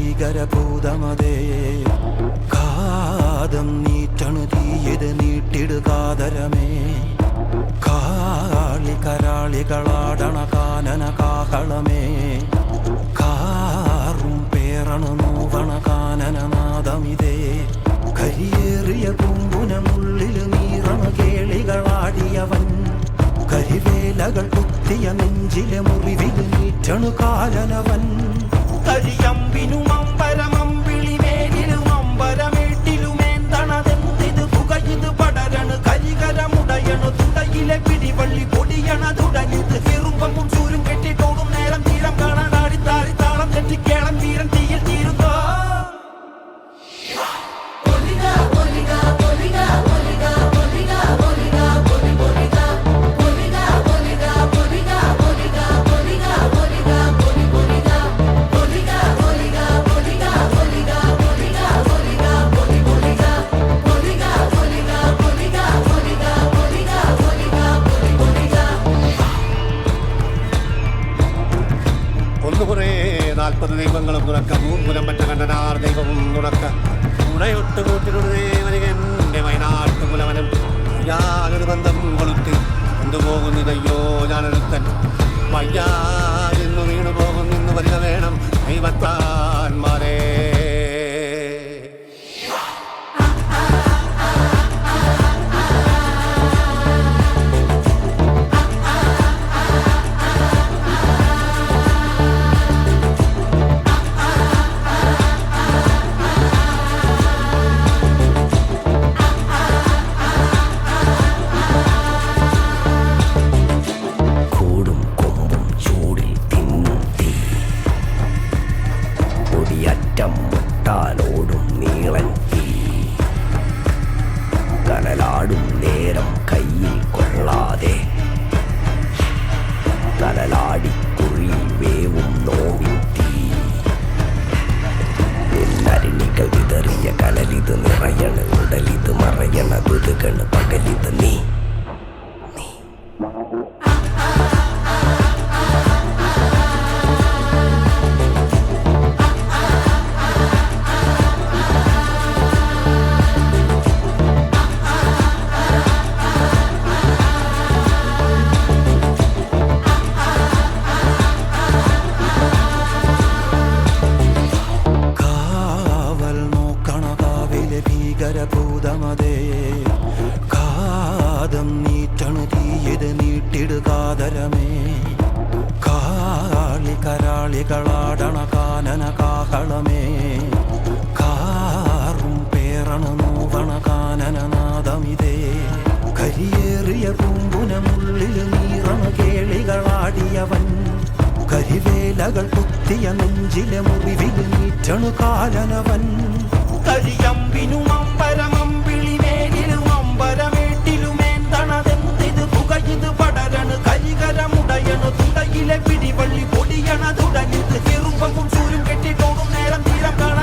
ഭീകരഭൂതമതേ കാതം നീറ്റണു തീയത് നീട്ടിടുകാതരമേ കാളി കരാളികളാടണ കാനന കാഹളമേ കാറും പേറണു നോവണ കാനനനാദമിതേ കരിയേറിയ പൂമ്പുനമുള്ളില് നീറണ കേളികളാടിയവൻ കരിവേലകൾ കുത്തിയ നെഞ്ചിലെ മുറിവില് നീറ്റണു കാലനവൻ കരിയമ്പിനും അമ്പരമമ്പിളിമേലിലും അമ്പരമേട്ടിലുമേന്തണതെന്തിത് പുകയിത് പടരണു കരികരമുടയണു തുടയിലെ പിടിവള്ളി പൊടിയണ തുടങ്ങിത് ചെറുമ്പും ചൂരും കെട്ടിട്ടോടും നേരം തീരം കാണാൻ ആടിത്താടി താളം തെറ്റിക്കേളം തീരം തീയിൽ തീരുന്നോ ദൈവങ്ങളും തുറക്ക മൂർപുരം മറ്റ കണ്ടനാർ ദൈവവും തുറക്ക ഉണയൊട്ട് കൂട്ടിനുടേ വരികന്റെ വയനാട്ടു കുലവനും യാതൊരു ബന്ധം കൊളുത്തി കൊണ്ടുപോകുന്നതയ്യോ ഞാനൊരുത്തൻ വയ്യാതെന്നു വീണു പോകുന്നെന്ന് വരിക വേണം ദൈവത്താന്മാരേ. ോടും നീളൻ തീ കനലാടും നേരം കയ്യിൽ കൊള്ളാതെ കനലാടിക്കുഴി വേവും നോവിൻ തീ നിന്നരിണികൾ വിതറിയ കനലിത് നിറയണ ഉടലിത് മറയണ തുതുകണ് പകലിത് നീ ഭീകരഭൂതമതേ കാതം നീറ്റണു തീയത് നീട്ടിടുകാതരമേ കാളി കരാളികളാടണ കാനന കാഹളമേ കാറും പേറണു നോവണ കാനനനാദമിതേ കരിയേറിയ പൂമ്പുനമുള്ളില് നീറണ കേളികളാടിയവൻ കരിവേലകൾ കുത്തിയ നെഞ്ചിലെ മുറിവില് നീറ്റണു കാലനവൻ കരിയമ്പിനും അമ്പരമമ്പിളിമേലിലും അമ്പരമേട്ടിലുമേന്തണതെന്തിത് പുകയിത് പടരണു കരികരമുടയണു തുടയിലെ പിടിവള്ളി പൊടിയണ തുടങ്ങിത് ചെറുമ്പും ചൂരും കെട്ടിട്ടോടും നേരം തീരം കാണാൻ